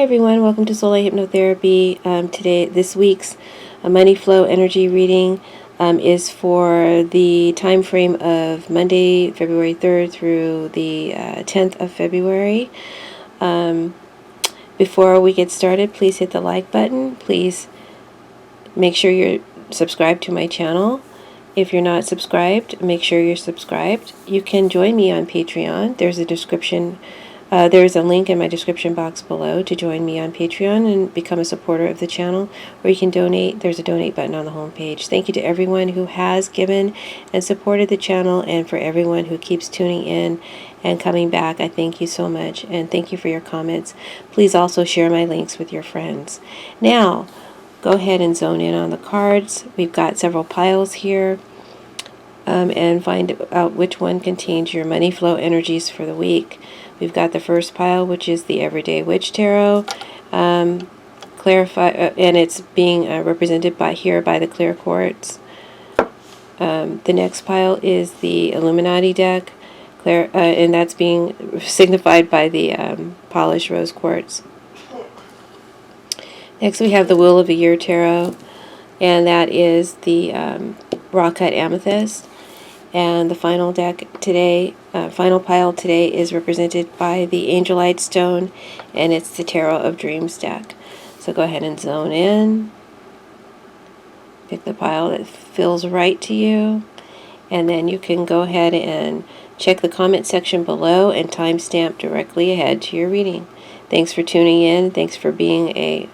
everyone, welcome to Soulight Hypnotherapy. This week's money flow energy reading is for the time frame of Monday, February 3rd through the 10th of February. Before we get started, please hit the like button. Please make sure you're subscribed to my channel. If you're not subscribed, make sure you're subscribed. You can join me on Patreon. There's a link in my description box below to join me on Patreon and become a supporter of the channel, or you can donate. There's a donate button on the home page. Thank you to everyone who has given and supported the channel, and for everyone who keeps tuning in and coming back. I thank you so much, and thank you for your comments. Please also share my links with your friends. Now, go ahead and zone in on the cards. We've got several piles here, and find out which one contains your money flow energies for the week. We've got the first pile, which is the Everyday Witch Tarot, and it's being represented by the clear quartz. The next pile is the Illuminati deck, and that's being signified by the polished rose quartz. Next, we have the Wheel of the Year Tarot, and that is the raw cut amethyst. And the final final pile today is represented by the Angelite stone, and it's the Tarot of Dreams deck. So go ahead and zone in. Pick the pile that feels right to you, and then you can go ahead and check the comment section below and timestamp directly ahead to your reading. Thanks for tuning in. Thanks for being a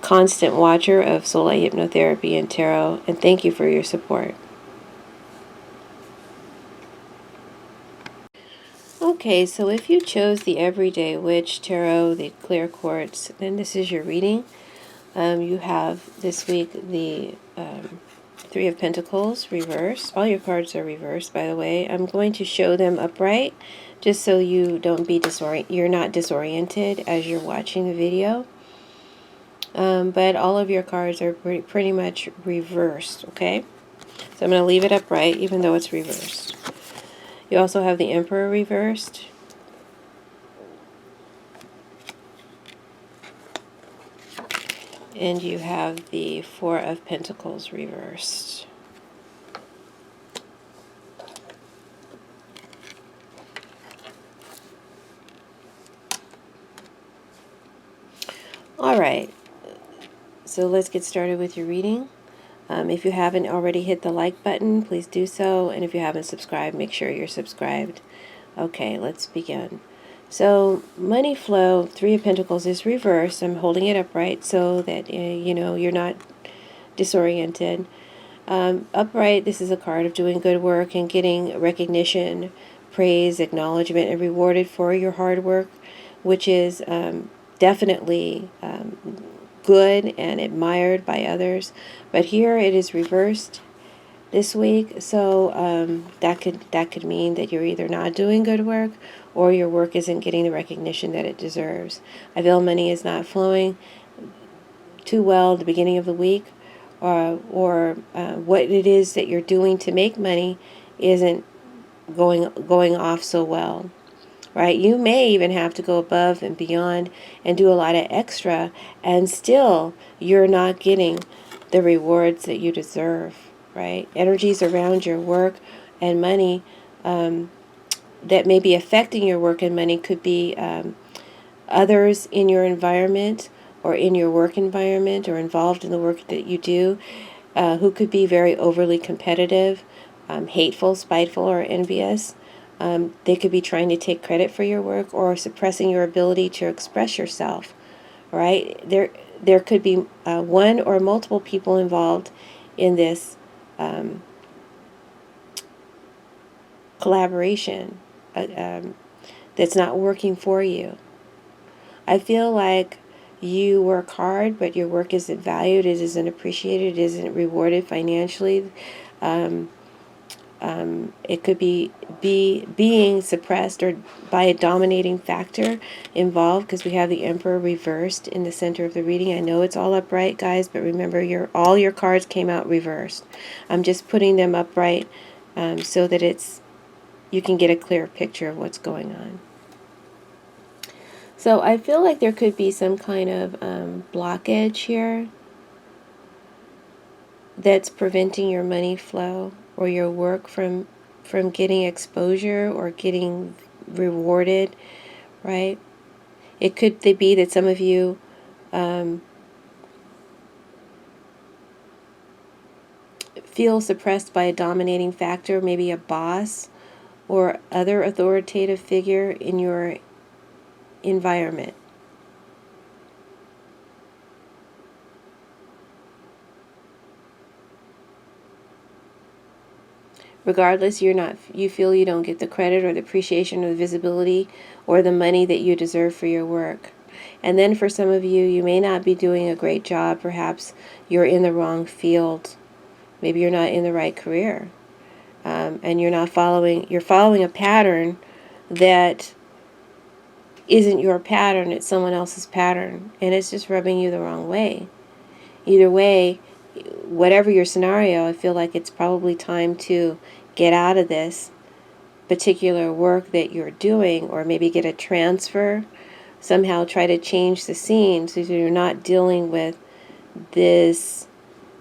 constant watcher of Soulight Hypnotherapy and Tarot, and thank you for your support. Okay, so if you chose the Everyday Witch Tarot, the clear quartz, then this is your reading. You have this week the Three of Pentacles reversed. All your cards are reversed, by the way. I'm going to show them upright, just so you don't be you're not disoriented as you're watching the video. But all of your cards are pretty much reversed. Okay, so I'm going to leave it upright, even though it's reversed. You also have the Emperor reversed. And you have the Four of Pentacles reversed. Alright, so let's get started with your reading. If you haven't already hit the like button, please do so. And if you haven't subscribed, make sure you're subscribed. Okay, let's begin. So, money flow, Three of Pentacles is reversed. I'm holding it upright so that, you're not disoriented. Upright, this is a card of doing good work and getting recognition, praise, acknowledgement, and rewarded for your hard work, which is definitely good and admired by others. But here it is reversed this week, so that could mean that you're either not doing good work or your work isn't getting the recognition that it deserves. I feel money is not flowing too well at the beginning of the week, or what it is that you're doing to make money isn't going off so well. Right? You may even have to go above and beyond and do a lot of extra, and still you're not getting the rewards that you deserve. Right? Energies around your work and money that may be affecting your work and money could be others in your environment or in your work environment or involved in the work that you do, who could be very overly competitive, hateful, spiteful, or envious. They could be trying to take credit for your work or suppressing your ability to express yourself, right? There could be one or multiple people involved in this collaboration that's not working for you. I feel like you work hard, but your work isn't valued, it isn't appreciated, it isn't rewarded financially. It could be being suppressed or by a dominating factor involved, because we have the Emperor reversed in the center of the reading. I know it's all upright, guys, but remember, all your cards came out reversed. I'm just putting them upright so that you can get a clear picture of what's going on. So I feel like there could be some kind of blockage here that's preventing your money flow or your work from getting exposure or getting rewarded, right? It could be that some of you feel suppressed by a dominating factor, maybe a boss or other authoritative figure in your environment. Regardless, you feel you don't get the credit or the appreciation or the visibility or the money that you deserve for your work. And then for some of you, you may not be doing a great job. Perhaps you're in the wrong field. Maybe you're not in the right career. And you're following a pattern that isn't your pattern, it's someone else's pattern. And it's just rubbing you the wrong way. Either way, whatever your scenario, I feel like it's probably time to get out of this particular work that you're doing, or maybe get a transfer, somehow try to change the scene so you're not dealing with this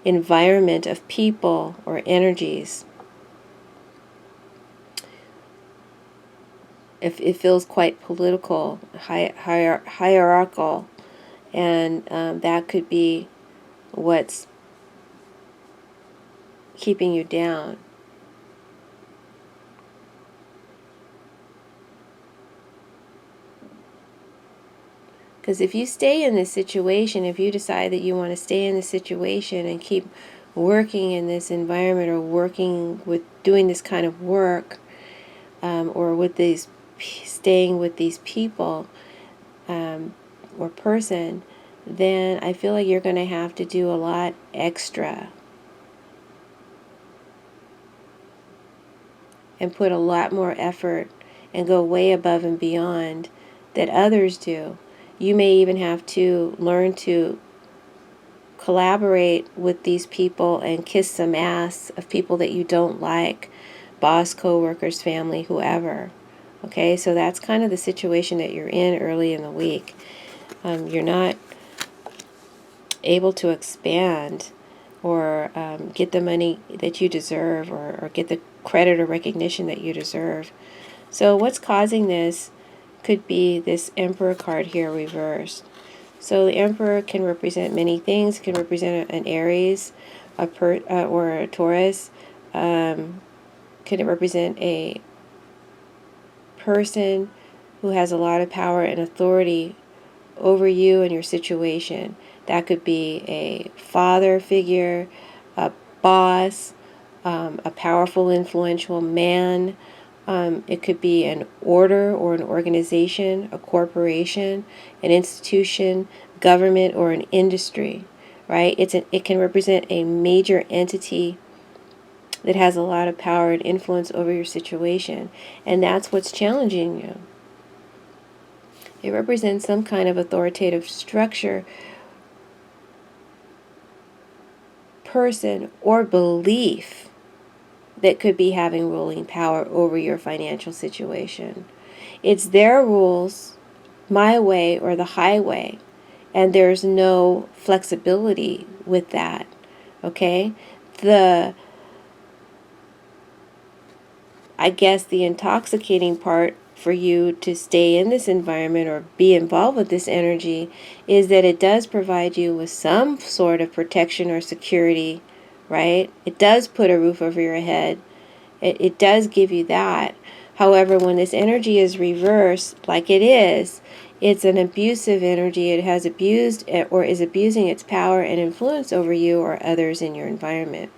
environment of people or energies. If it feels quite political, hierarchical, and that could be what's keeping you down. Because if you stay in this situation, if you decide that you want to stay in this situation and keep working in this environment, or working with doing this kind of work, or with these, staying with these people or person, then I feel like you're going to have to do a lot extra and put a lot more effort and go way above and beyond that others do. You may even have to learn to collaborate with these people and kiss some ass of people that you don't like, boss, co-workers, family, whoever. Okay, so that's kind of the situation that you're in early in the week. You're not able to expand or get the money that you deserve, or get the credit or recognition that you deserve. So what's causing this could be this Emperor card here reversed. So the Emperor can represent many things. It can represent an Aries, or a Taurus. Could represent a person who has a lot of power and authority over you and your situation. That could be a father figure, a boss, a powerful, influential man. It could be an order or an organization, a corporation, an institution, government, or an industry, right? It can represent a major entity that has a lot of power and influence over your situation. And that's what's challenging you. It represents some kind of authoritative structure, person, or belief that could be having ruling power over your financial situation. It's their rules, my way or the highway, and there's no flexibility with that. Okay? I guess the intoxicating part for you to stay in this environment or be involved with this energy is that it does provide you with some sort of protection or security, right? It does put a roof over your head. It does give you that. However, when this energy is reversed, like it is, it's an abusive energy. It has abused or is abusing its power and influence over you or others in your environment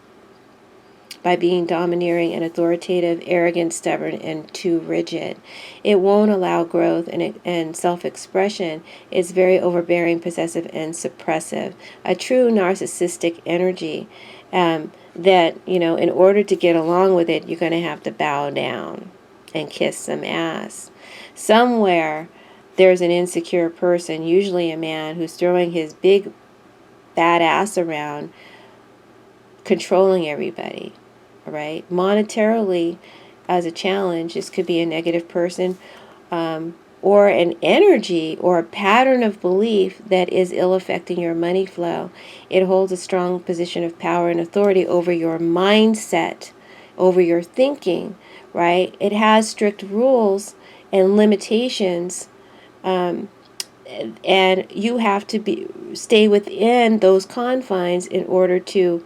by being domineering and authoritative, arrogant, stubborn, and too rigid. It won't allow growth and self-expression. It's very overbearing, possessive, and suppressive. A true narcissistic energy that, in order to get along with it, you're going to have to bow down and kiss some ass. Somewhere there's an insecure person, usually a man, who's throwing his big bad ass around, controlling everybody. Right? Monetarily, as a challenge, this could be a negative person or an energy or a pattern of belief that is ill affecting your money flow. It holds a strong position of power and authority over your mindset, over your thinking, right? It has strict rules and limitations, and you have to stay within those confines in order to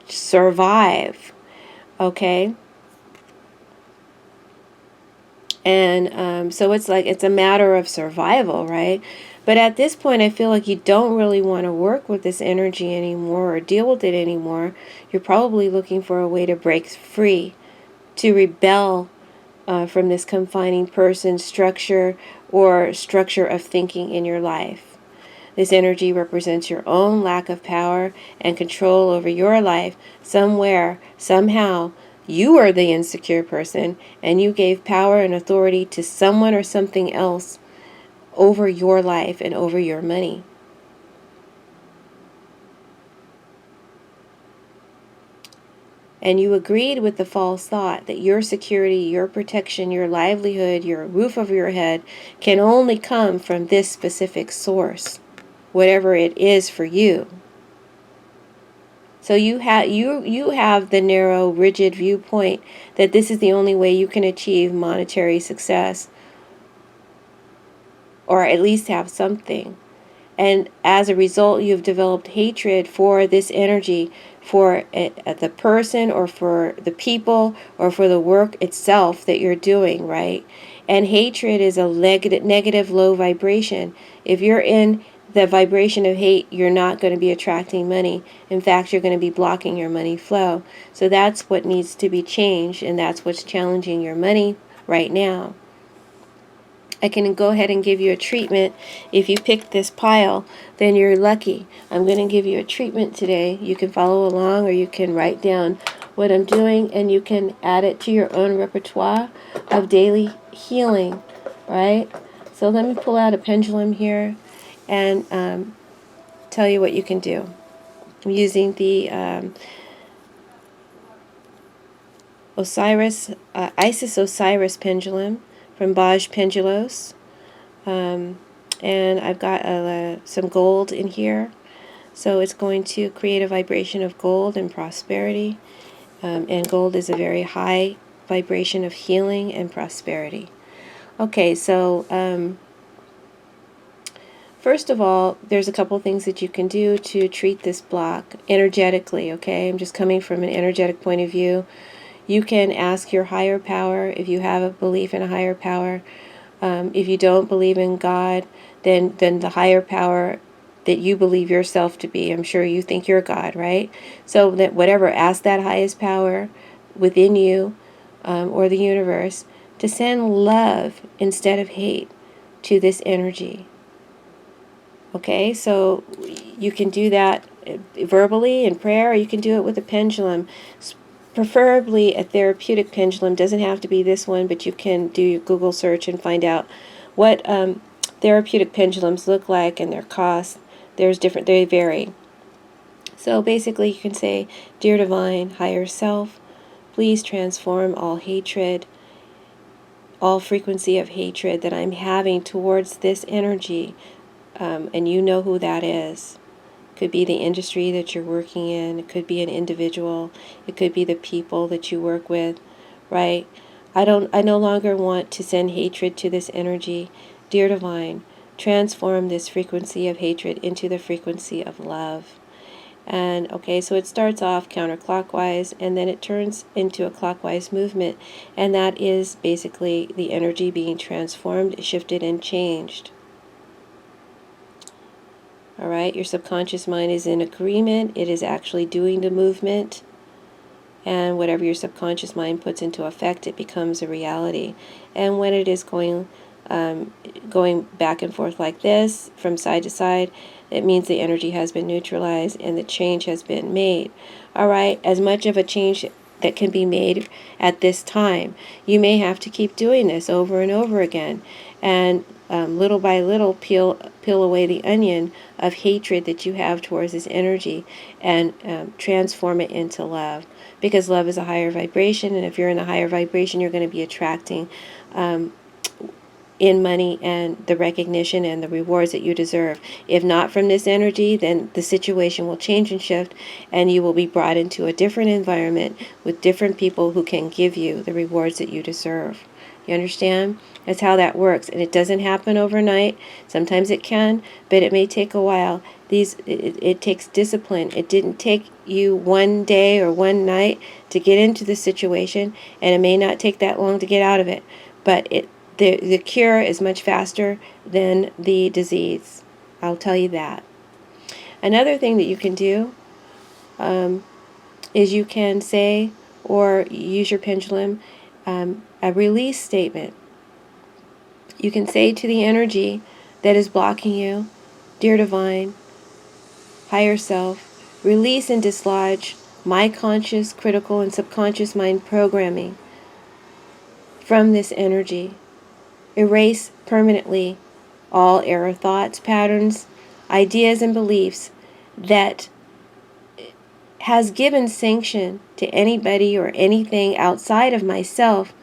survive, okay? And so it's like it's a matter of survival, right? But at this point, I feel like you don't really want to work with this energy anymore or deal with it anymore. You're probably looking for a way to break free, to rebel from this confining person, structure, or structure of thinking in your life. This energy represents your own lack of power and control over your life. Somewhere, somehow, you are the insecure person and you gave power and authority to someone or something else over your life and over your money. And you agreed with the false thought that your security, your protection, your livelihood, your roof over your head can only come from this specific source, whatever it is for you. So you have the narrow, rigid viewpoint that this is the only way you can achieve monetary success, or at least have something. And as a result, you've developed hatred for this energy, for the person or for the people or for the work itself that you're doing, right? And hatred is a negative low vibration. If you're in the vibration of hate, you're not going to be attracting money. In fact, you're going to be blocking your money flow. So that's what needs to be changed, and that's what's challenging your money right now. I can go ahead and give you a treatment. If you pick this pile, then you're lucky. I'm going to give you a treatment today. You can follow along or you can write down what I'm doing and you can add it to your own repertoire of daily healing, right? So let me pull out a pendulum here and tell you what you can do. I'm using the Isis Osiris pendulum from Baj Pendulos. And I've got some gold in here, so it's going to create a vibration of gold and prosperity, and gold is a very high vibration of healing and prosperity. Okay, so first of all, there's a couple things that you can do to treat this block energetically, okay? I'm just coming from an energetic point of view. You can ask your higher power if you have a belief in a higher power. If you don't believe in God, then the higher power that you believe yourself to be, I'm sure you think you're God, right? So that whatever, ask that highest power within you or the universe to send love instead of hate to this energy. Okay, so you can do that verbally in prayer, or you can do it with a pendulum. Preferably a therapeutic pendulum. Doesn't have to be this one, but you can do your Google search and find out what therapeutic pendulums look like and their cost. There's different, they vary. So basically you can say, Dear Divine, Higher Self, please transform all hatred, all frequency of hatred that I'm having towards this energy, and you know who that is. Could be the industry that you're working in. It could be an individual. It could be the people that you work with, right? I no longer want to send hatred to this energy. Dear Divine, transform this frequency of hatred into the frequency of love. And okay, so it starts off counterclockwise and then it turns into a clockwise movement, and that is basically the energy being transformed, shifted, and changed. All right, your subconscious mind is in agreement. It is actually doing the movement. And whatever your subconscious mind puts into effect, it becomes a reality. And when it is going back and forth like this, from side to side, it means the energy has been neutralized and the change has been made. All right, as much of a change that can be made at this time. You may have to keep doing this over and over again. And little by little peel away the onion of hatred that you have towards this energy and transform it into love, because love is a higher vibration, and if you're in a higher vibration, you're going to be attracting in money and the recognition and the rewards that you deserve. If not from this energy, then the situation will change and shift, and you will be brought into a different environment with different people who can give you the rewards that you deserve. You understand? That's how that works. And it doesn't happen overnight. Sometimes it can, but it may take a while. It takes discipline. It didn't take you one day or one night to get into the situation, and it may not take that long to get out of it. But the cure is much faster than the disease. I'll tell you that. Another thing that you can do is you can say or use your pendulum a release statement. You can say to the energy that is blocking you, dear divine, higher self, release and dislodge my conscious, critical, and subconscious mind programming from this energy. Erase permanently all error thoughts, patterns, ideas, and beliefs that has given sanction to anybody or anything outside of myself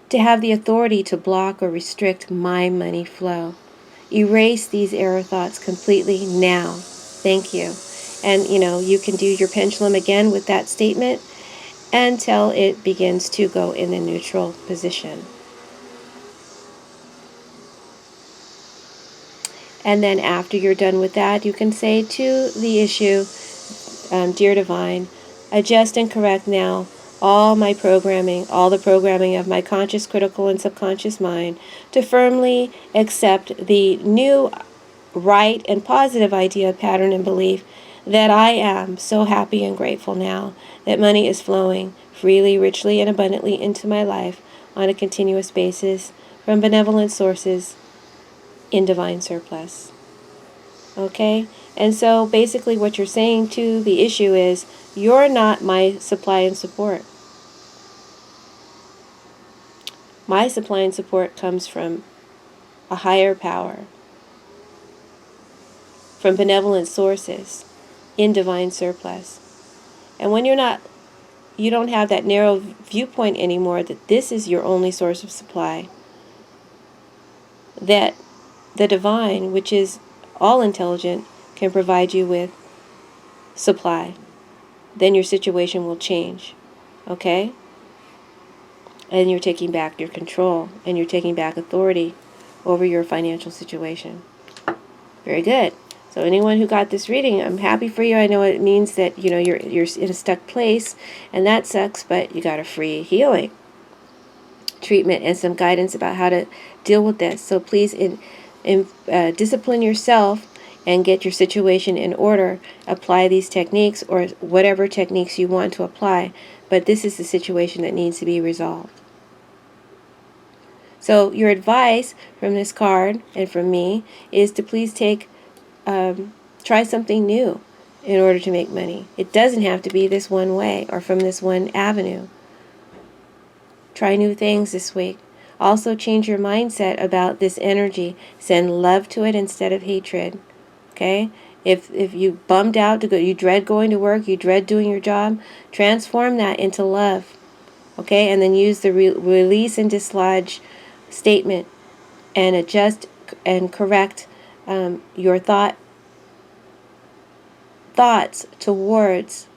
to have the authority to block or restrict my money flow. Erase these error thoughts completely now. Thank you. And you can do your pendulum again with that statement until it begins to go in the neutral position. And then after you're done with that, you can say to the issue, dear divine, adjust and correct now all my programming, all the programming of my conscious, critical, and subconscious mind to firmly accept the new right and positive idea, pattern, and belief that I am so happy and grateful now that money is flowing freely, richly, and abundantly into my life on a continuous basis from benevolent sources in divine surplus. Okay? And so basically what you're saying to the issue is, you're not my supply and support. My supply and support comes from a higher power, from benevolent sources in divine surplus. And when you don't have that narrow viewpoint anymore that this is your only source of supply, that the divine, which is all intelligent, can provide you with supply, then your situation will change. Okay? And you're taking back your control, and you're taking back authority over your financial situation. Very good. So anyone who got this reading, I'm happy for you. I know it means that you're in a stuck place, and that sucks, but you got a free healing treatment and some guidance about how to deal with this. So please discipline yourself and get your situation in order. Apply these techniques or whatever techniques you want to apply, but this is the situation that needs to be resolved. So your advice from this card and from me is to please try something new in order to make money. It doesn't have to be this one way or from this one avenue. Try new things this week. Also change your mindset about this energy. Send love to it instead of hatred. Okay? If you bummed out to go, you dread going to work, you dread doing your job, transform that into love. Okay? And then use the release and dislodge statement and adjust and correct your thoughts towards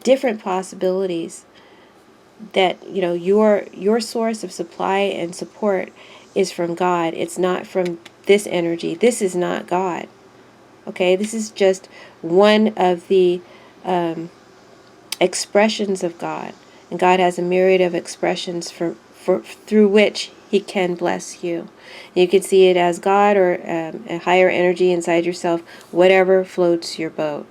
different possibilities that your source of supply and support is from God. It's not from this energy. This is not God. Okay, this is just one of the expressions of God, and God has a myriad of expressions through which He can bless you. You can see it as God or a higher energy inside yourself, whatever floats your boat.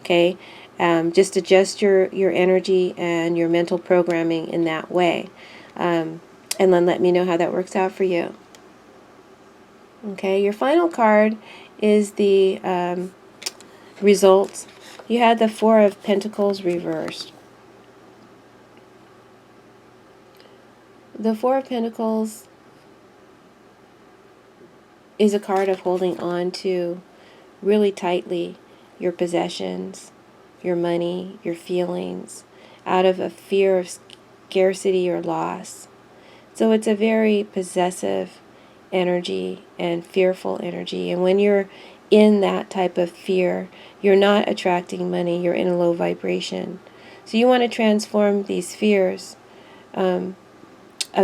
Okay, just adjust your energy and your mental programming in that way, and then let me know how that works out for you. Okay, your final card is the results. You had the Four of Pentacles reversed. The Four of Pentacles is a card of holding on to really tightly your possessions, your money, your feelings, out of a fear of scarcity or loss. So it's a very possessive energy and fearful energy. And when you're in that type of fear, you're not attracting money, you're in a low vibration. So you want to transform these fears of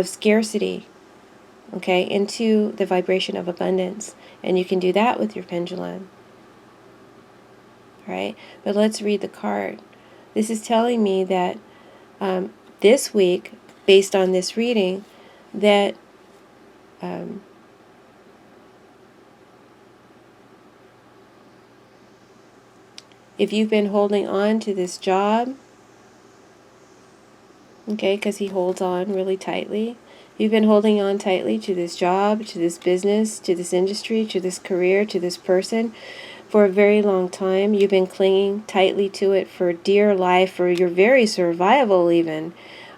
scarcity, okay, into the vibration of abundance. And you can do that with your pendulum. Right? But let's read the card. This is telling me that this week, based on this reading, that if you've been holding on to this job, okay, because he holds on really tightly. You've been holding on tightly to this job, to this business, to this industry, to this career, to this person for a very long time. You've been clinging tightly to it for dear life, for your very survival even.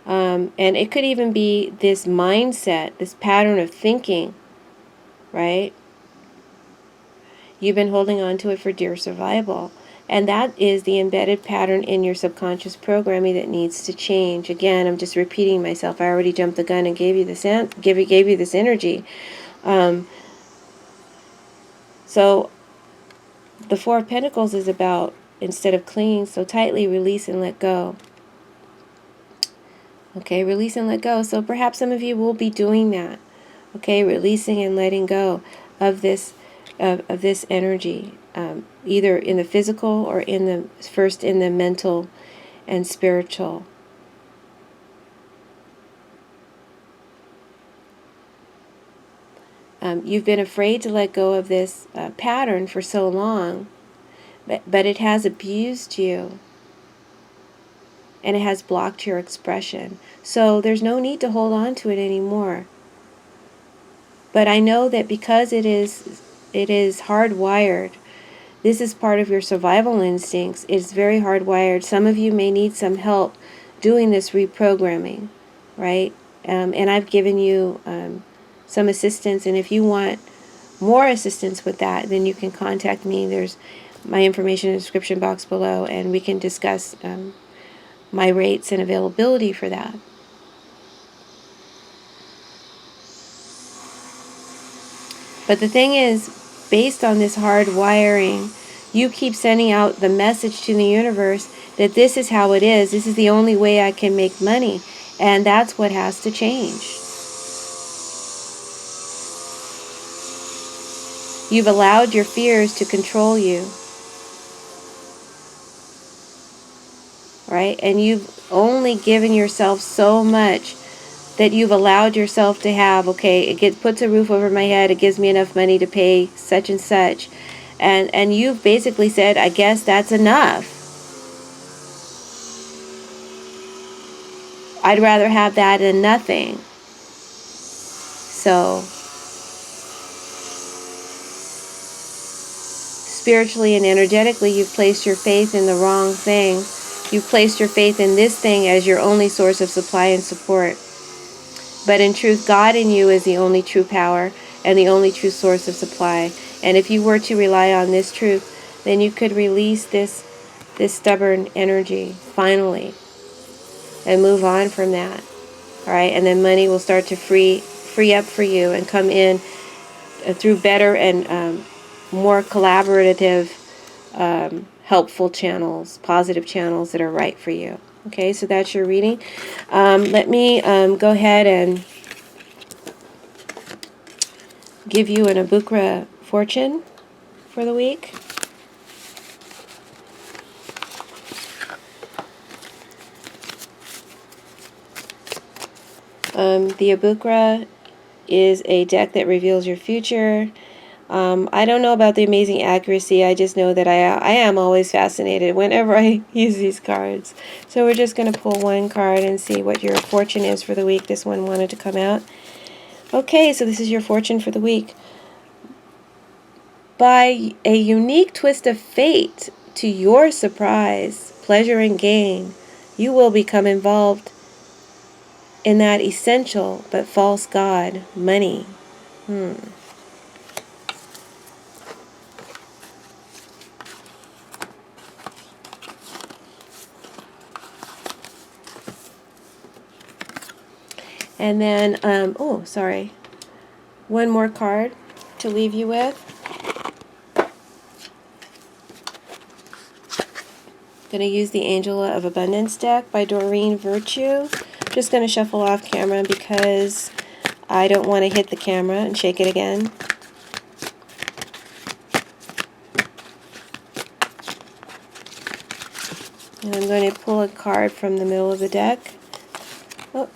And it could even be this mindset, this pattern of thinking, right? You've been holding on to it for dear survival. And that is the embedded pattern in your subconscious programming that needs to change. Again, I'm just repeating myself. I already jumped the gun and gave you this energy. So the Four of Pentacles is about, instead of clinging so tightly, release and let go. Okay, release and let go. So perhaps some of you will be doing that. Okay, releasing and letting go of this energy, either in the physical or in the mental and spiritual. You've been afraid to let go of this pattern for so long, but it has abused you. And it has blocked your expression. So there's no need to hold on to it anymore. But I know that because it is hardwired, this is part of your survival instincts. It's very hardwired. Some of you may need some help doing this reprogramming, right? And I've given you some assistance. And if you want more assistance with that, then you can contact me. There's my information in the description box below, and we can discuss my rates and availability for that. But the thing is, based on this hard wiring, you keep sending out the message to the universe that this is how it is. This is the only way I can make money. And that's what has to change. You've allowed your fears to control you. Right? And you've only given yourself so much that you've allowed yourself to have. Okay, it puts a roof over my head, it gives me enough money to pay such and such, and you've basically said, I guess that's enough. I'd rather have that than nothing. So spiritually and energetically, you've placed your faith in the wrong thing. You've placed your faith in this thing as your only source of supply and support. But in truth, God in you is the only true power and the only true source of supply. And if you were to rely on this truth, then you could release this stubborn energy finally and move on from that. All right, and then money will start to free up for you and come in through better and more collaborative, helpful channels, positive channels that are right for you. Okay, so that's your reading. Let me go ahead and give you an Abukra fortune for the week. The Abukra is a deck that reveals your future. I don't know about the amazing accuracy. I just know that I am always fascinated whenever I use these cards. So we're just going to pull one card and see what your fortune is for the week. This one wanted to come out. Okay, so this is your fortune for the week. By a unique twist of fate, to your surprise, pleasure, and gain, you will become involved in that essential but false god, money. And then, oh, sorry, one more card to leave you with. Going to use the Angel of Abundance deck by Doreen Virtue. Just going to shuffle off camera because I don't want to hit the camera and shake it again. And I'm going to pull a card from the middle of the deck. Oh.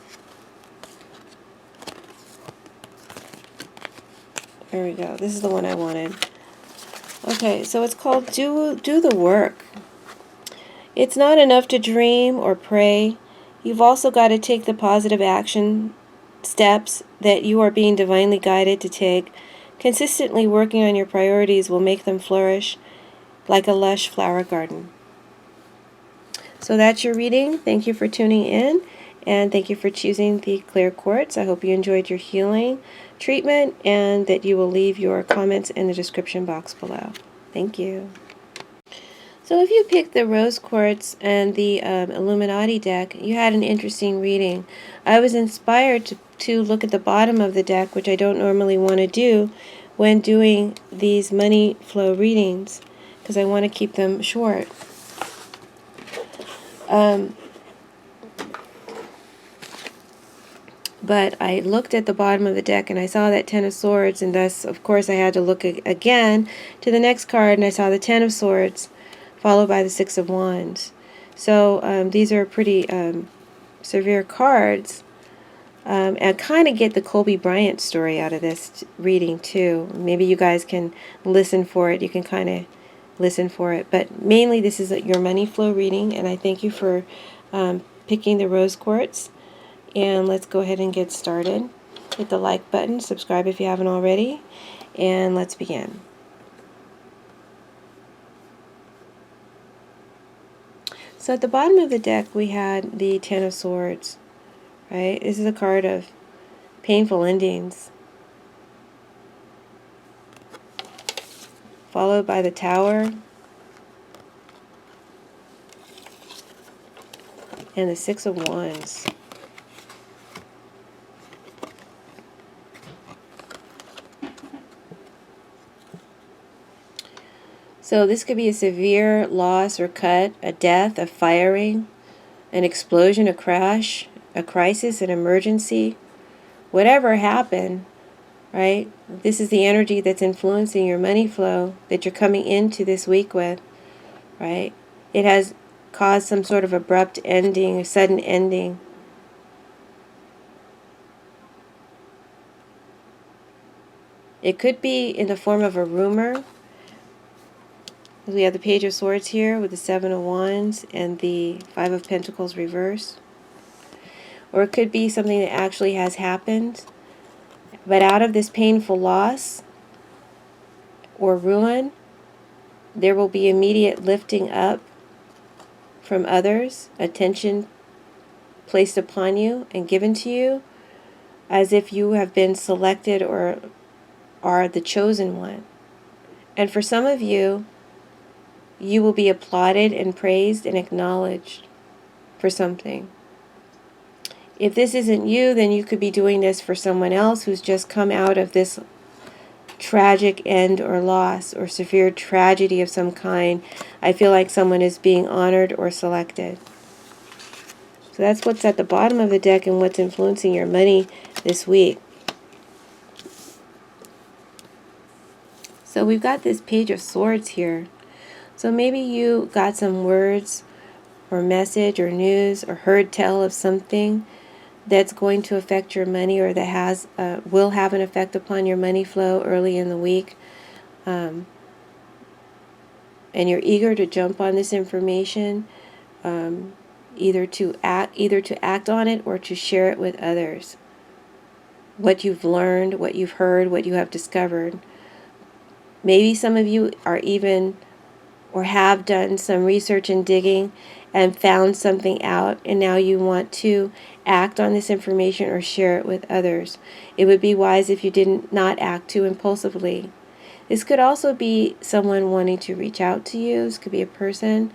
There we go. This is the one I wanted. Okay, so it's called Do the Work. It's not enough to dream or pray. You've also got to take the positive action steps that you are being divinely guided to take. Consistently working on your priorities will make them flourish like a lush flower garden. So that's your reading. Thank you for tuning in, and thank you for choosing the clear quartz. I hope you enjoyed your healing treatment and that you will leave your comments in the description box below. Thank you. So if you picked the rose quartz and the Illuminati deck, you had an interesting reading. I was inspired to look at the bottom of the deck, which I don't normally want to do when doing these money flow readings, because I want to keep them short. But I looked at the bottom of the deck and I saw that Ten of Swords, and thus, of course, I had to look again to the next card, and I saw the Ten of Swords followed by the Six of Wands. So these are pretty severe cards. And I kind of get the Kobe Bryant story out of this reading too. Maybe you guys can listen for it. You can kind of listen for it. But mainly this is your money flow reading, and I thank you for picking the rose quartz. And let's go ahead and get started. Hit the like button, subscribe if you haven't already, and let's begin. So at the bottom of the deck we had the Ten of Swords, right? This is a card of painful endings, followed by the Tower and the Six of Wands. So this could be a severe loss or cut, a death, a firing, an explosion, a crash, a crisis, an emergency. Whatever happened, right? This is the energy that's influencing your money flow that you're coming into this week with, right? It has caused some sort of abrupt ending, a sudden ending. It could be in the form of a rumor. We have the Page of Swords here with the Seven of Wands and the Five of Pentacles reversed. Or it could be something that actually has happened. But out of this painful loss or ruin, there will be immediate lifting up from others, attention placed upon you and given to you, as if you have been selected or are the chosen one. And for some of you, you will be applauded and praised and acknowledged for something. If this isn't you, then you could be doing this for someone else who's just come out of this tragic end or loss or severe tragedy of some kind. I feel like someone is being honored or selected. So that's what's at the bottom of the deck and what's influencing your money this week. So we've got this Page of Swords here. So maybe you got some words or message or news or heard tell of something that's going to affect your money, or that will have an effect upon your money flow early in the week. And you're eager to jump on this information, either to act on it or to share it with others. What you've learned, what you've heard, what you have discovered. Maybe some of you are even or have done some research and digging and found something out, and now you want to act on this information or share it with others. It would be wise if you did not act too impulsively. This could also be someone wanting to reach out to you. This could be a person.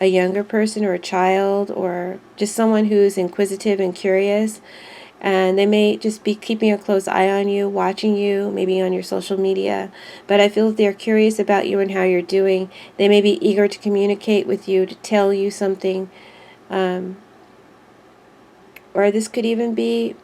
a younger person or a child or just someone who's inquisitive and curious. And they may just be keeping a close eye on you, watching you, maybe on your social media. But I feel that they're curious about you and how you're doing. They may be eager to communicate with you, to tell you something. Or this could even be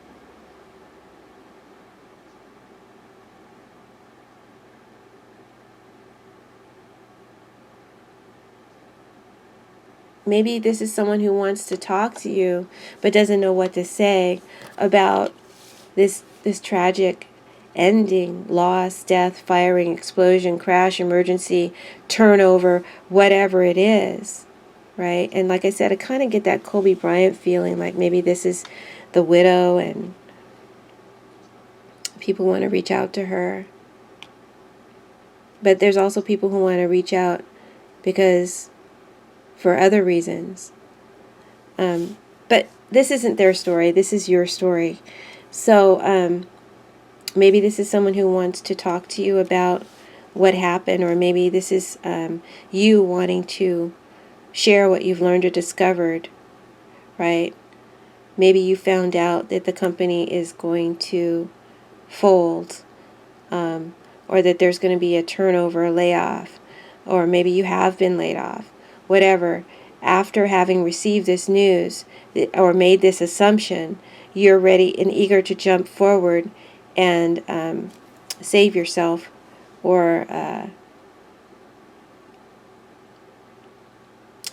maybe this is someone who wants to talk to you but doesn't know what to say about this tragic ending, loss, death, firing, explosion, crash, emergency, turnover, whatever it is, right? And like I said, I kind of get that Kobe Bryant feeling, like maybe this is the widow and people want to reach out to her. But there's also people who want to reach out because for other reasons. But this isn't their story. This is your story. So maybe this is someone who wants to talk to you about what happened, or maybe this is you wanting to share what you've learned or discovered, right? Maybe you found out that the company is going to fold, or that there's going to be a turnover, a layoff, or maybe you have been laid off, whatever. After having received this news or made this assumption, you're ready and eager to jump forward and save yourself or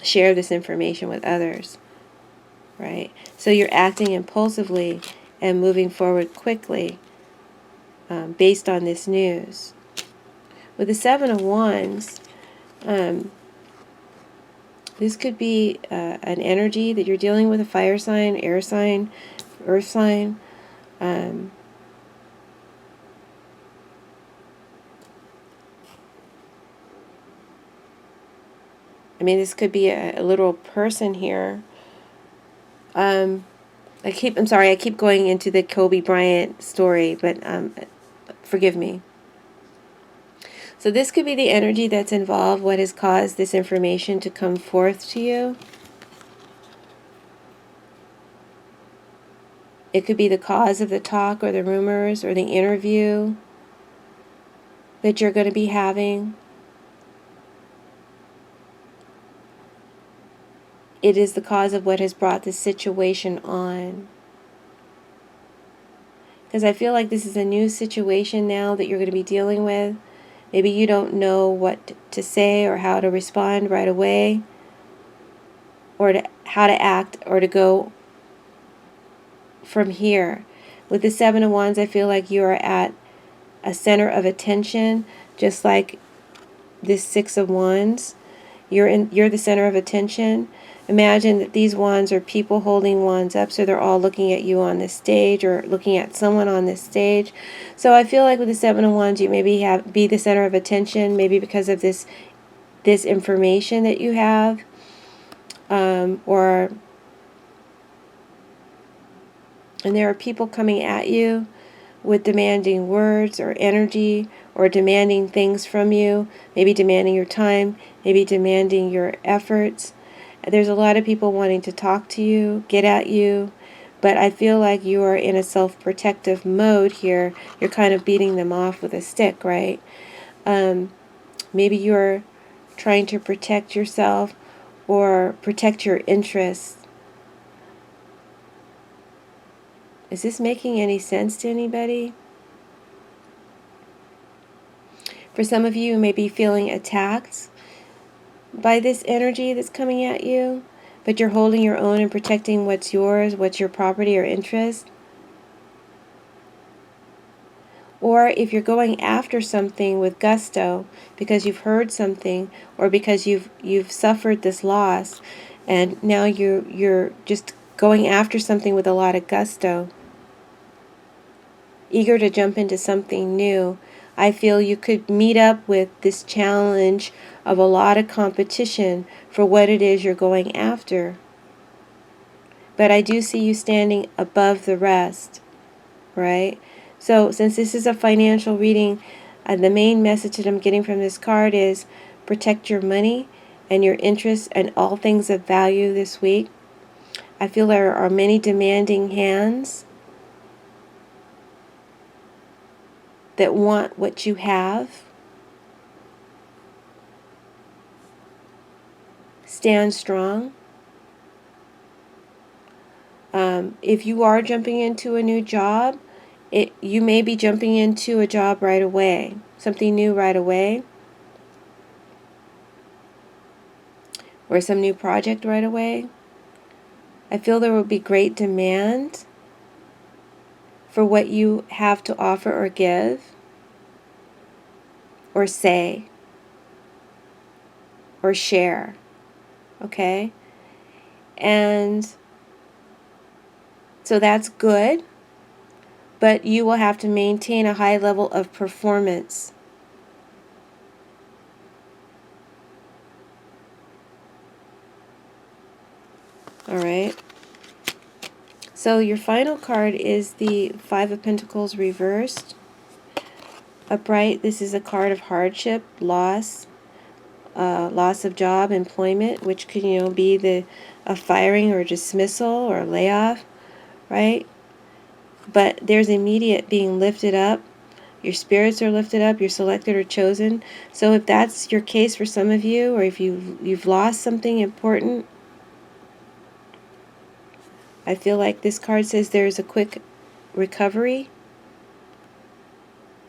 share this information with others, right? So you're acting impulsively and moving forward quickly based on this news. With the Seven of Wands, this could be an energy that you're dealing with, a fire sign, air sign, earth sign. I mean, this could be a literal person here. I'm sorry, I keep going into the Kobe Bryant story, but forgive me. So this could be the energy that's involved, what has caused this information to come forth to you. It could be the cause of the talk or the rumors or the interview that you're going to be having. It is the cause of what has brought this situation on. Because I feel like this is a new situation now that you're going to be dealing with. Maybe you don't know what to say or how to respond right away, or how to act or to go from here. With the Seven of Wands, I feel like you are at a center of attention, just like this Six of Wands. You're the center of attention. Imagine that these wands are people holding wands up, so they're all looking at you on this stage or looking at someone on this stage. So I feel like with the Seven of Wands, you maybe be the center of attention, maybe because of this information that you have, and there are people coming at you with demanding words or energy or demanding things from you, maybe demanding your time, maybe demanding your efforts. There's a lot of people wanting to talk to you, get at you, but I feel like you are in a self-protective mode here. You're kind of beating them off with a stick, right? Maybe you're trying to protect yourself or protect your interests. Is this making any sense to anybody? For some of you, you may be feeling attacked by this energy that's coming at you, but you're holding your own and protecting what's yours, what's your property or interest. Or if you're going after something with gusto because you've heard something or because you've suffered this loss, and now you're just going after something with a lot of gusto, eager to jump into something new. I feel you could meet up with this challenge of a lot of competition for what it is you're going after. But I do see you standing above the rest, right? So since this is a financial reading, the main message that I'm getting from this card is protect your money and your interests and all things of value this week. I feel there are many demanding hands that want what you have. Stand strong. If you are jumping into a new job, you may be jumping into a job right away, something new right away, or some new project right away. I feel there will be great demand for what you have to offer or give or say or share, okay? And so that's good, but you will have to maintain a high level of performance. All right. So your final card is the Five of Pentacles reversed. Upright, this is a card of hardship, loss, loss of job, employment, which could, be a firing or dismissal or layoff, right? But there's immediate being lifted up. Your spirits are lifted up. You're selected or chosen. So if that's your case for some of you, or if you've lost something important, I feel like this card says there's a quick recovery,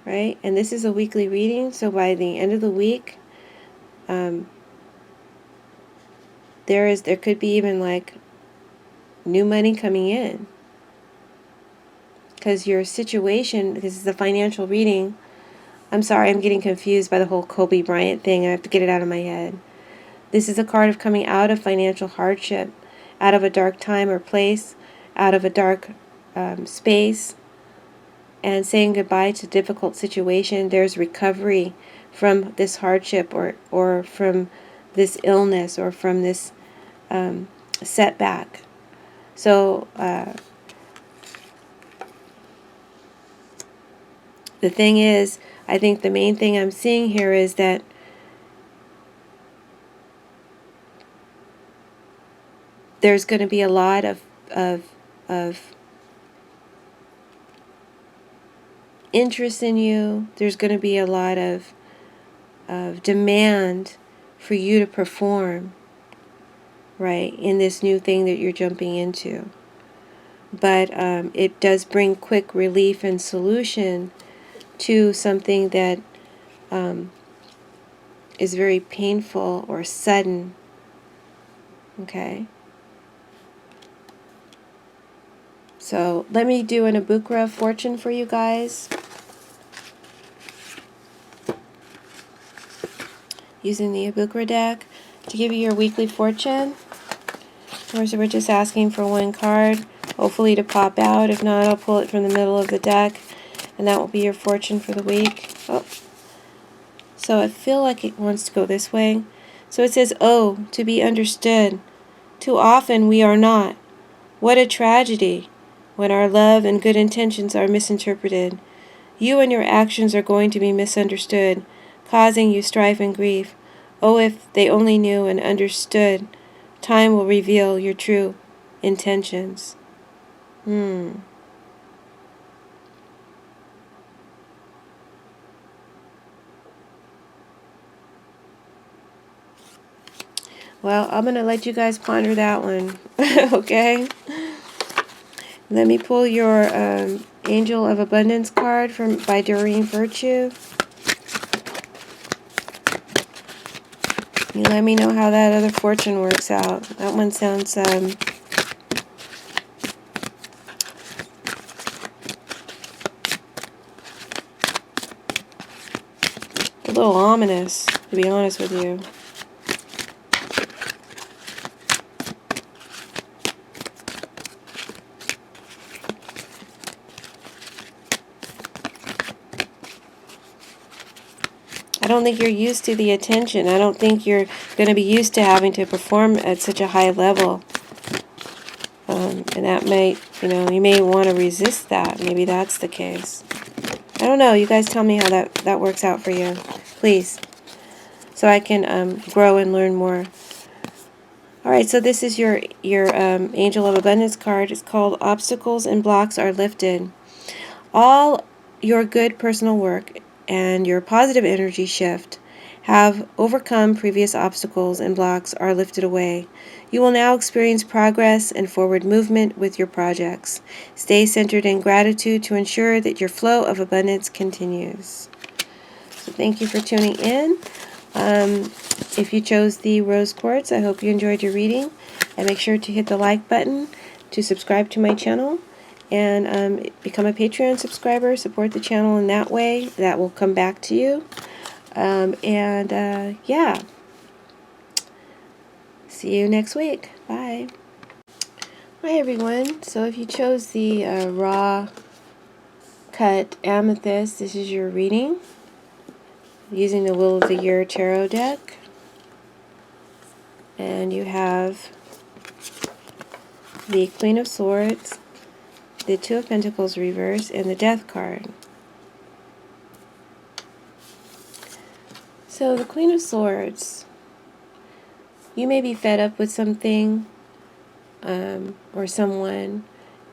right? And this is a weekly reading, so by the end of the week, there could be even like new money coming in, because your situation, this is a financial reading. I'm sorry, I'm getting confused by the whole Kobe Bryant thing. I have to get it out of my head. This is a card of coming out of financial hardship, out of a dark time or place, out of a dark space, and saying goodbye to difficult situation. There's recovery from this hardship or from this illness or from this setback. So the thing is, I think the main thing I'm seeing here is that there's going to be a lot of interest in you. There's going to be a lot of demand for you to perform, right, in this new thing that you're jumping into. But it does bring quick relief and solution to something that is very painful or sudden, okay? So let me do an Abukra fortune for you guys, using the Abukra deck to give you your weekly fortune. Or so we're just asking for one card, hopefully to pop out. If not, I'll pull it from the middle of the deck, and that will be your fortune for the week. Oh. So I feel like it wants to go this way. So it says, "Oh, to be understood. Too often we are not. What a tragedy when our love and good intentions are misinterpreted. You and your actions are going to be misunderstood, causing you strife and grief. Oh, if they only knew and understood. Time will reveal your true intentions." Well, I'm going to let you guys ponder that one, okay? Let me pull your Angel of Abundance card by Doreen Virtue. You let me know how that other fortune works out. That one sounds a little ominous, to be honest with you. I don't think you're used to the attention. I don't think you're going to be used to having to perform at such a high level. And that might, you may want to resist that. Maybe that's the case. I don't know. You guys tell me how that works out for you, please. so I can grow and learn more. All right, so this is your Angel of Abundance card. It's called Obstacles and Blocks Are Lifted. All your good personal work and your positive energy shift have overcome previous obstacles and blocks are lifted away. You will now experience progress and forward movement with your projects. Stay centered in gratitude to ensure that your flow of abundance continues. So thank you for tuning in. If you chose the rose quartz, I hope you enjoyed your reading. And make sure to hit the like button to subscribe to my channel. And become a Patreon subscriber. Support the channel in that way. That will come back to you. Yeah. See you next week. Bye. Hi everyone. So if you chose the raw cut amethyst, this is your reading using the Wheel of the Year tarot deck. And you have the Queen of Swords, the Two of Pentacles reverse, and the Death card. So the Queen of Swords, you may be fed up with something or someone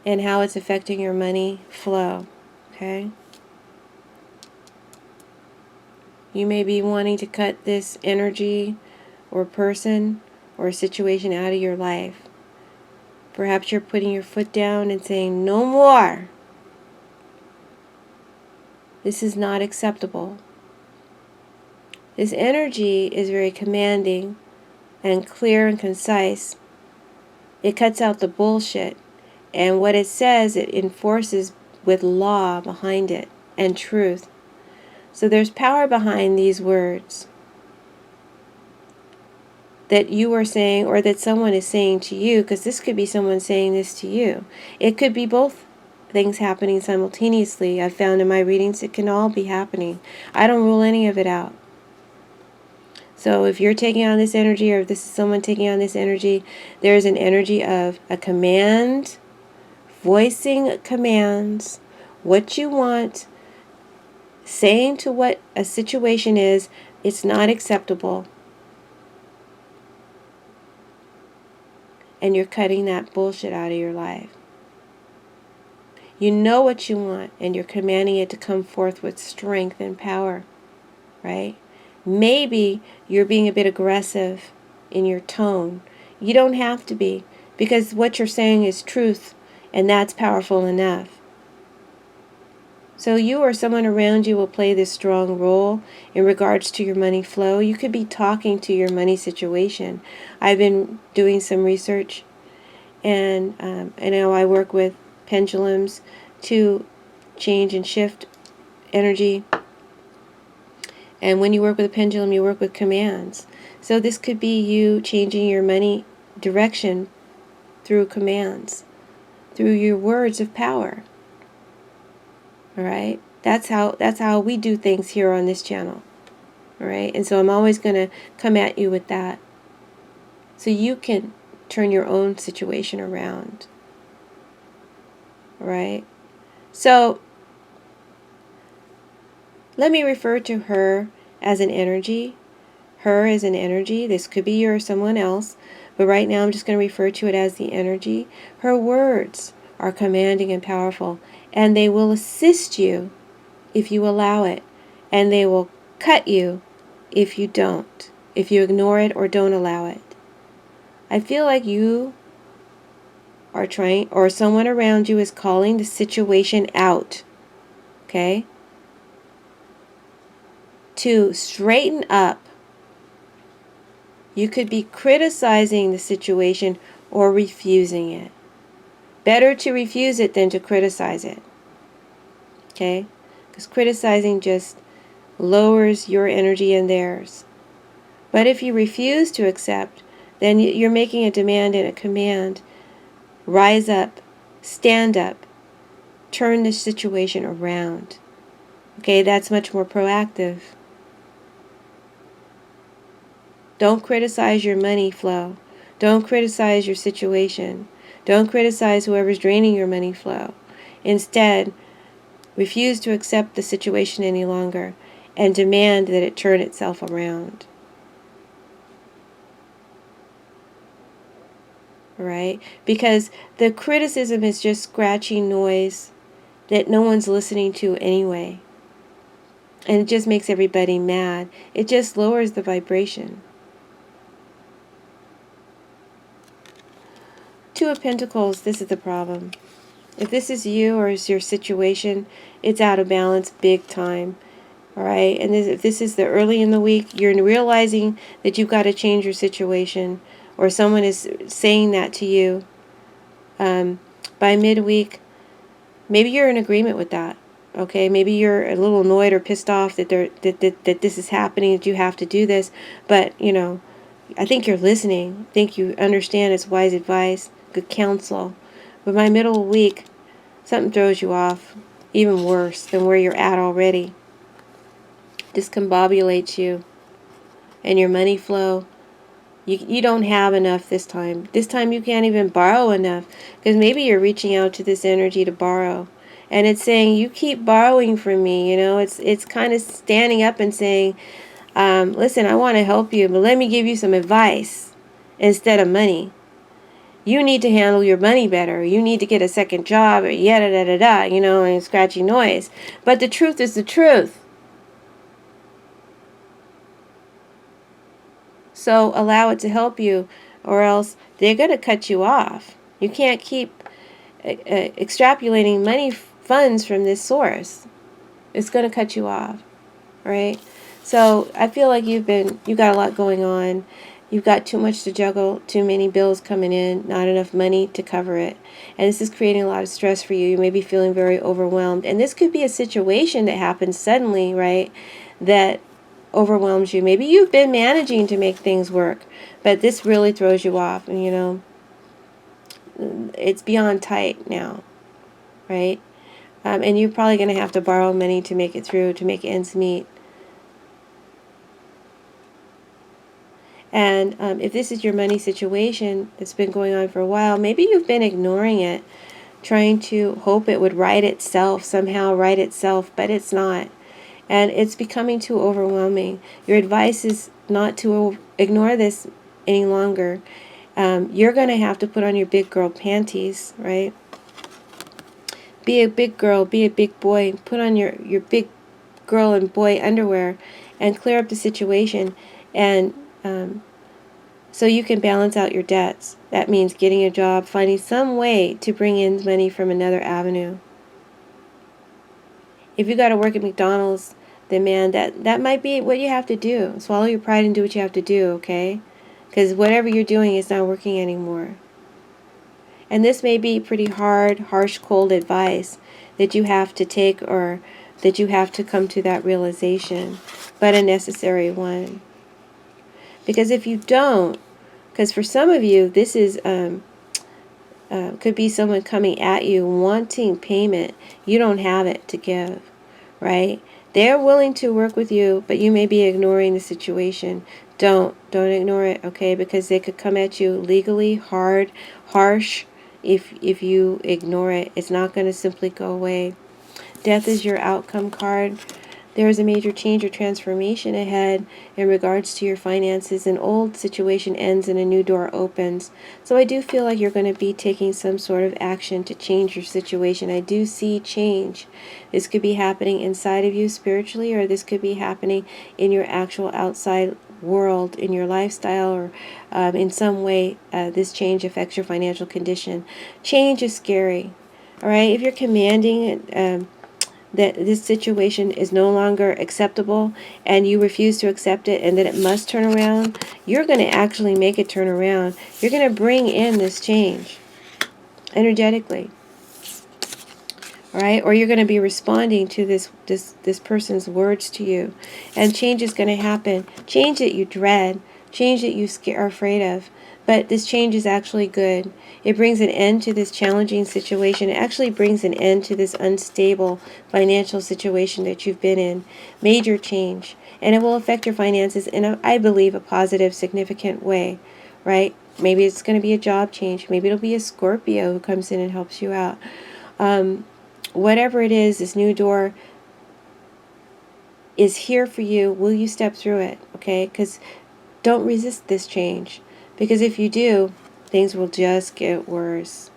and how it's affecting your money flow, okay? You may be wanting to cut this energy or person or situation out of your life. Perhaps you're putting your foot down and saying, no more. This is not acceptable. This energy is very commanding and clear and concise. It cuts out the bullshit. And what it says, it enforces with law behind it and truth. So there's power behind these words that you are saying or that someone is saying to you, because this could be someone saying this to you. It could be both things happening simultaneously. I've found in my readings it can all be happening. I don't rule any of it out. So if you're taking on this energy, or if this is someone taking on this energy, there's an energy of a command, voicing commands, what you want, saying to what a situation is, it's not acceptable. And you're cutting that bullshit out of your life. You know what you want, and you're commanding it to come forth with strength and power, right? Maybe you're being a bit aggressive in your tone. You don't have to be, because what you're saying is truth, and that's powerful enough. So you or someone around you will play this strong role in regards to your money flow. You could be talking to your money situation. I've been doing some research, and I know I work with pendulums to change and shift energy. And when you work with a pendulum, you work with commands. So this could be you changing your money direction through commands, through your words of power. All right? That's how we do things here on this channel. All right? And so I'm always going to come at you with that, so you can turn your own situation around. All right? So let me refer to her as an energy. Her is an energy. This could be you or someone else, but right now I'm just going to refer to it as the energy. Her words are commanding and powerful, and they will assist you if you allow it, and they will cut you if you don't, if you ignore it or don't allow it. I feel like you are trying, or someone around you is calling the situation out, okay, to straighten up. You could be criticizing the situation or refusing it. Better to refuse it than to criticize it, okay? Because criticizing just lowers your energy and theirs. But if you refuse to accept, then you're making a demand and a command. Rise up, stand up, turn this situation around. Okay, that's much more proactive. Don't criticize your money flow. Don't criticize your situation. Don't criticize whoever's draining your money flow. Instead, refuse to accept the situation any longer and demand that it turn itself around. right? Because the criticism is just scratchy noise that no one's listening to anyway. And it just makes everybody mad. It just lowers the vibration. Two of Pentacles, this is the problem. If this is you or is your situation, it's out of balance big time. All right, and if this is the early in the week, you're realizing that you've got to change your situation, or someone is saying that to you. By midweek, maybe you're in agreement with that. Okay, maybe you're a little annoyed or pissed off that that this is happening, that you have to do this, but I think you're listening. I think you understand it's wise advice, good counsel. But by middle of the week, something throws you off, even worse than where you're at already. Discombobulates you and your money flow. You don't have enough this time. This time you can't even borrow enough, because maybe you're reaching out to this energy to borrow. And it's saying, you keep borrowing from me. It's kind of standing up and saying, listen, I want to help you, but let me give you some advice instead of money. You need to handle your money better. You need to get a second job, or yada da da da, and scratchy noise. But the truth is the truth. So allow it to help you, or else they're going to cut you off. You can't keep extrapolating money funds from this source. It's going to cut you off, right? So I feel like you got a lot going on. You've got too much to juggle, too many bills coming in, not enough money to cover it. And this is creating a lot of stress for you. You may be feeling very overwhelmed. And this could be a situation that happens suddenly, right, that overwhelms you. Maybe you've been managing to make things work, but this really throws you off. And, it's beyond tight now, right? And you're probably going to have to borrow money to make it through, to make ends meet. And if this is your money situation that's been going on for a while, maybe you've been ignoring it, trying to hope it would right itself, somehow right itself, but it's not. And it's becoming too overwhelming. Your advice is not to ignore this any longer. You're going to have to put on your big girl panties, right? Be a big girl, be a big boy. Put on your big girl and boy underwear and clear up the situation. And so you can balance out your debts. That means getting a job, finding some way to bring in money from another avenue. If you got to work at McDonald's, then man, that might be what you have to do. Swallow your pride and do what you have to do, okay? Because whatever you're doing is not working anymore. And this may be pretty hard, harsh, cold advice that you have to take, or that you have to come to that realization, but a necessary one. Because if you don't, because for some of you, this is could be someone coming at you wanting payment. You don't have it to give, right? They're willing to work with you, but you may be ignoring the situation. Don't ignore it, okay? Because they could come at you legally, hard, harsh. If you ignore it, it's not going to simply go away. Death is your outcome card. There is a major change or transformation ahead in regards to your finances. An old situation ends and a new door opens. So I do feel like you're going to be taking some sort of action to change your situation. I do see change. This could be happening inside of you spiritually, or this could be happening in your actual outside world, in your lifestyle, or in some way this change affects your financial condition. Change is scary. All right, if you're commanding that this situation is no longer acceptable and you refuse to accept it, and that it must turn around, you're going to actually make it turn around. You're going to bring in this change energetically. All right, or you're going to be responding to this person's words to you, and change is going to happen. Change that you dread, change that you are afraid of. But this change is actually good. It brings an end to this challenging situation. It actually brings an end to this unstable financial situation that you've been in. Major change. And it will affect your finances in, I believe, a positive, significant way, right? Maybe it's going to be a job change. Maybe it'll be a Scorpio who comes in and helps you out. Whatever it is, this new door is here for you. Will you step through it, okay? Because don't resist this change. Because if you do, Things will just get worse.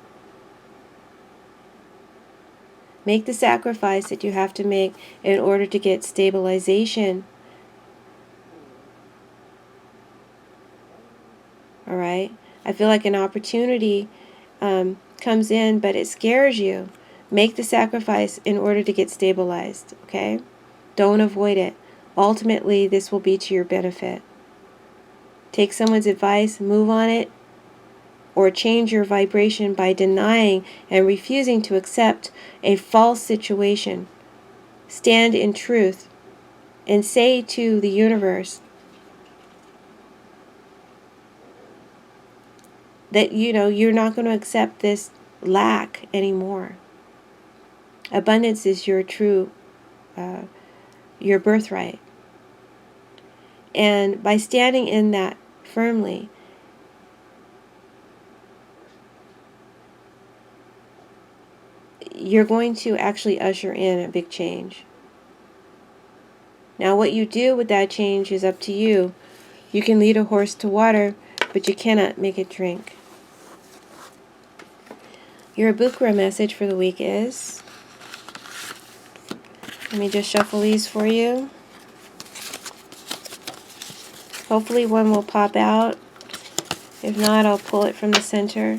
Make the sacrifice that you have to make in order to get stabilization. All right? I feel like an opportunity comes in, but it scares you. Make the sacrifice in order to get stabilized, okay? Don't avoid it. Ultimately, this will be to your benefit. Take someone's advice, move on it, or change your vibration by denying and refusing to accept a false situation. Stand in truth and say to the universe that you're not going to accept this lack anymore. Abundance is your true your birthright. And by standing in that firmly, you're going to actually usher in a big change. Now, what you do with that change is up to you. You can lead a horse to water, but you cannot make it drink. Your Bukra message for the week is, let me just shuffle these for you. Hopefully one will pop out. If not, I'll pull it from the center.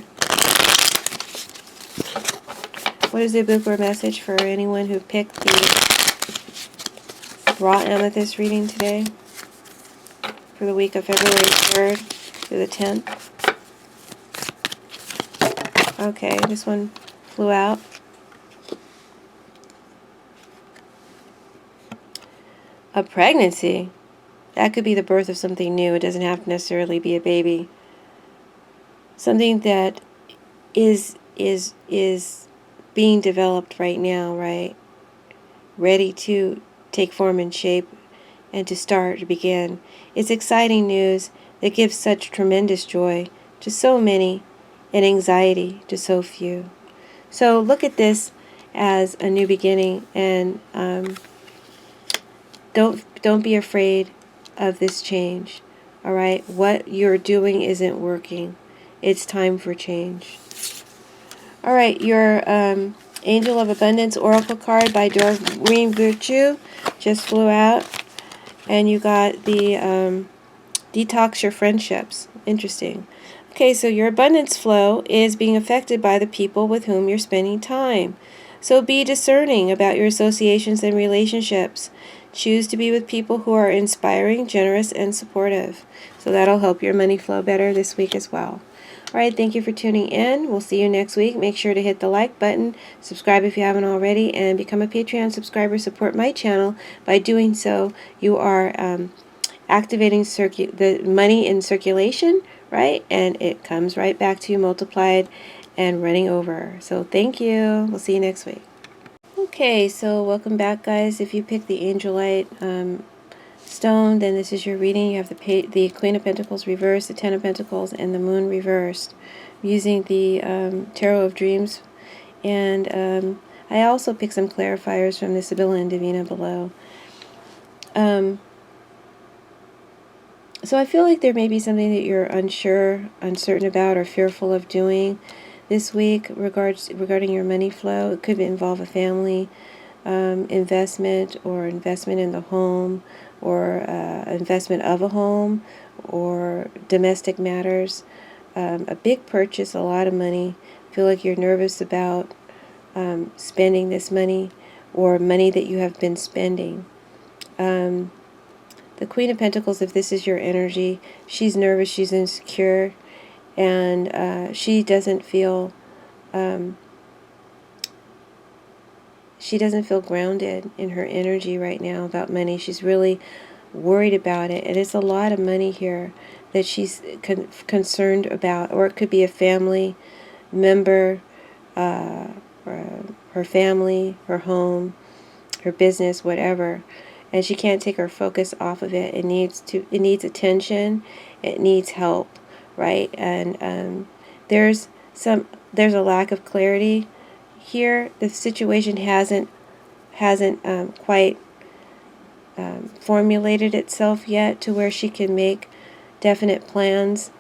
What is the Bukra message for anyone who picked the raw amethyst reading today? For the week of February 3rd through the 10th. Okay, this one flew out. A pregnancy. That could be the birth of something new. It doesn't have to necessarily be a baby. Something that is being developed right now, right? Ready to take form and shape and to begin. It's exciting news that gives such tremendous joy to so many and anxiety to so few. So look at this as a new beginning, and don't be afraid of this change. All right, what you're doing isn't working. It's time for change. All right, your Angel of Abundance Oracle card by Doreen Virtue just flew out, and you got the Detox Your Friendships. Interesting. Okay, so your abundance flow is being affected by the people with whom you're spending time. So be discerning about your associations and relationships. Choose to be with people who are inspiring, generous, and supportive. So that'll help your money flow better this week as well. All right, thank you for tuning in. We'll see you next week. Make sure to hit the like button, subscribe if you haven't already, and become a Patreon subscriber. Support my channel. By doing so, you are activating the money in circulation, right? And it comes right back to you multiplied and running over. So thank you. We'll see you next week. Okay, so welcome back, guys. If you picked the Angelite stone, then this is your reading. You have the Queen of Pentacles reversed, the Ten of Pentacles, and the Moon reversed. I'm using the Tarot of Dreams, and I also picked some clarifiers from the Sibylla and Divina below. So I feel like there may be something that you're uncertain about, or fearful of doing this week regarding your money flow. It could involve a family investment, or investment in the home, or investment of a home, or domestic matters. A big purchase, a lot of money. I feel like you're nervous about spending this money, or money that you have been spending. The Queen of Pentacles, if this is your energy, she's nervous, she's insecure, and she doesn't feel grounded in her energy right now about money. She's really worried about it, and it's a lot of money here that she's concerned about, or it could be a family member, or her family, her home, her business, whatever. And she can't take her focus off of it. It needs attention. It needs help, right? And there's a lack of clarity here. The situation hasn't quite formulated itself yet to where she can make definite plans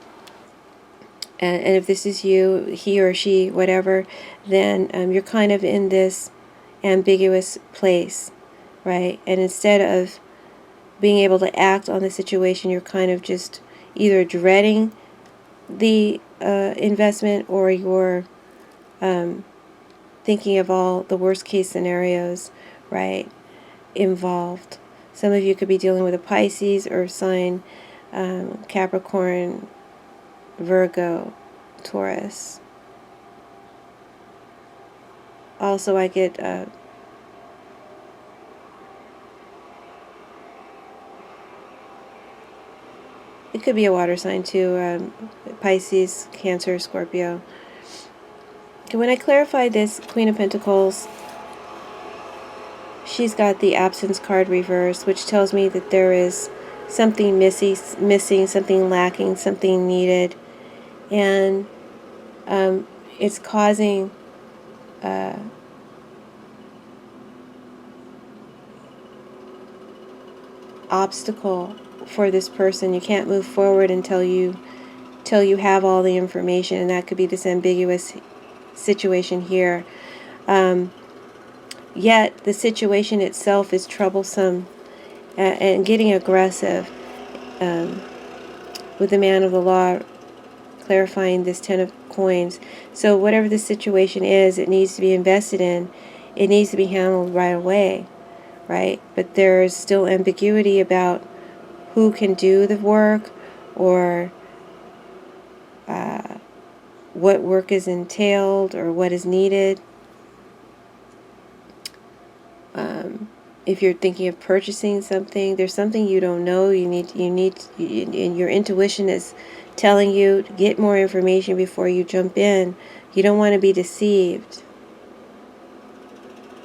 and if this is you, he or she, whatever, then you're kind of in this ambiguous place, right? And instead of being able to act on the situation, you're kind of just either dreading the investment, or you're thinking of all the worst case scenarios, right, involved. Some of you could be dealing with a Pisces or sign, Capricorn, Virgo, Taurus. Also, I get it could be a water sign too, Pisces, Cancer, Scorpio. Okay, when I clarify this Queen of Pentacles, she's got the Absence card reversed, which tells me that there is something missing, something lacking, something needed, and it's causing obstacle for this person. You can't move forward until you have all the information, and that could be this ambiguous situation here. Yet the situation itself is troublesome and getting aggressive. With the Man of the Law clarifying this 10 of coins. So whatever the situation is, it needs to be invested in. It needs to be handled right away, right? But there is still ambiguity about who can do the work, or what work is entailed, or what is needed. If you're thinking of purchasing something, there's something you don't know. And your intuition is telling you to get more information before you jump in. You don't want to be deceived,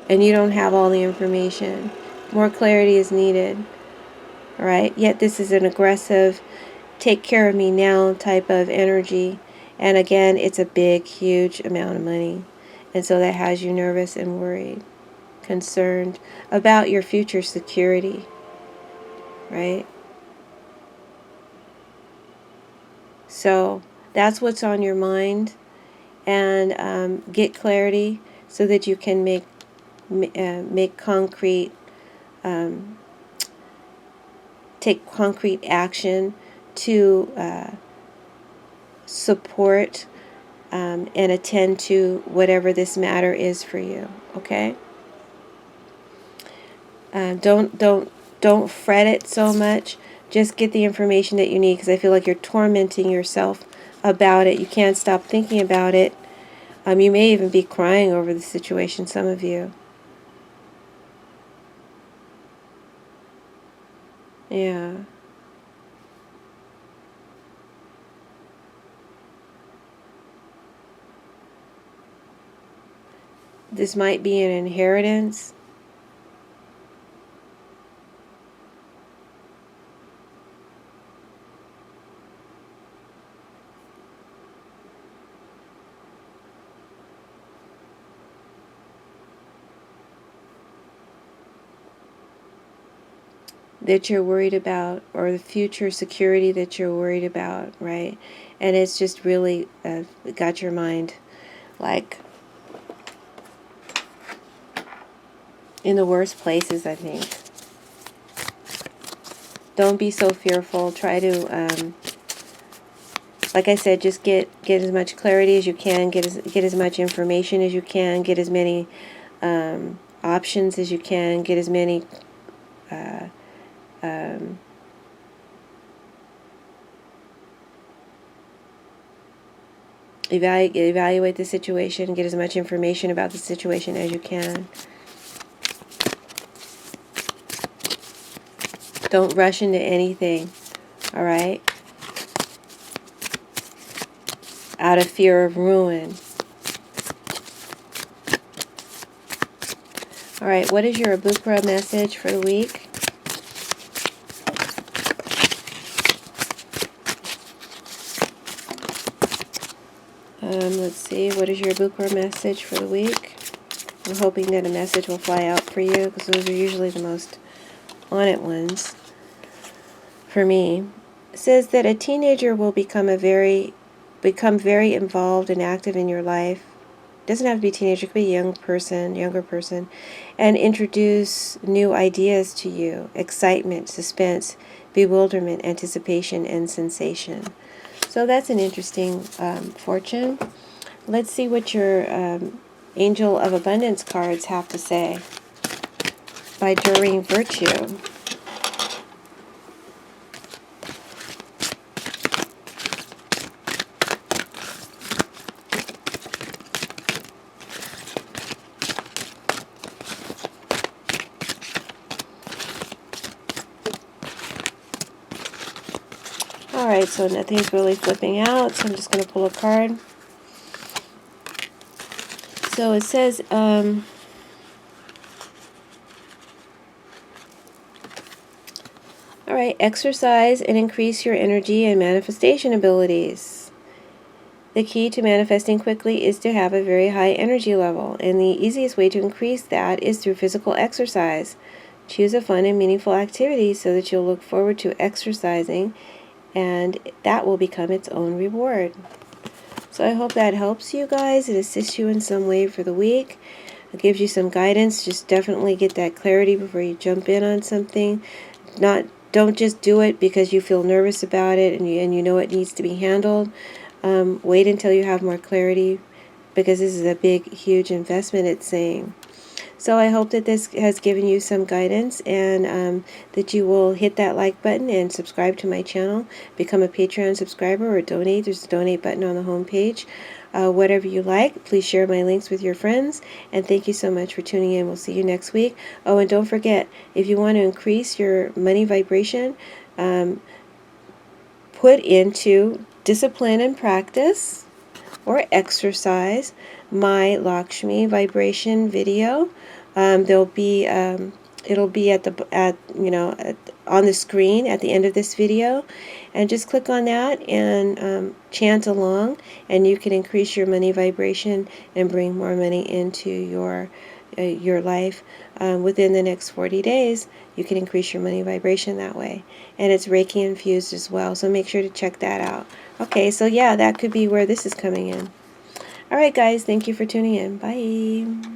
and you don't have all the information. More clarity is needed. All right. Yet this is an aggressive, take care of me now type of energy. And again, it's a big, huge amount of money. And so that has you nervous and worried, concerned about your future security, right? So that's what's on your mind. And get clarity so that you can make concrete, take concrete action to support and attend to whatever this matter is for you. Okay. Don't fret it so much. Just get the information that you need, because I feel like you're tormenting yourself about it. You can't stop thinking about it. You may even be crying over the situation, some of you. Yeah. This might be an inheritance. That you're worried about, or the future security that you're worried about, right? And it's just really got your mind like in the worst places, I think. Don't be so fearful. Try to, like I said, just get as much clarity as you can, get as much information as you can, get as many options as you can, get as many evaluate the situation, get as much information about the situation as you can. Don't rush into anything, all right? Out of fear of ruin. All right, what is your Abukra message for the week? Let's see, what is your Abukra message for the week? I'm hoping that a message will fly out for you, because those are usually the most on-it ones for me. It says that a teenager will become a very become very involved and active in your life. Doesn't have to be a teenager, it could be a young person, younger person, and introduce new ideas to you, excitement, suspense, bewilderment, anticipation, and sensation. So that's an interesting fortune. Let's see what your Angel of Abundance cards have to say by Doreen Virtue. Alright, so nothing's really flipping out, so I'm just going to pull a card. So it says, alright, exercise and increase your energy and manifestation abilities. The key to manifesting quickly is to have a very high energy level, and the easiest way to increase that is through physical exercise. Choose a fun and meaningful activity so that you'll look forward to exercising, and that will become its own reward. So I hope that helps you guys. It assists you in some way for the week. It gives you some guidance. Just definitely get that clarity before you jump in on something. Don't just do it because you feel nervous about it and you know it needs to be handled. Wait until you have more clarity, because this is a big, huge investment, it's saying. So I hope that this has given you some guidance, and that you will hit that like button and subscribe to my channel. Become a Patreon subscriber or donate. There's a donate button on the home page. Whatever you like, please share my links with your friends. And thank you so much for tuning in. We'll see you next week. Oh, and don't forget, if you want to increase your money vibration, put into discipline and practice or exercise my Lakshmi vibration video. There'll be it'll be on the screen at the end of this video, and just click on that and chant along, and you can increase your money vibration and bring more money into your life. Within the next 40 days, you can increase your money vibration that way. And it's Reiki infused as well, so make sure to check that out. Okay, so yeah, that could be where this is coming in. Alright guys, thank you for tuning in. Bye.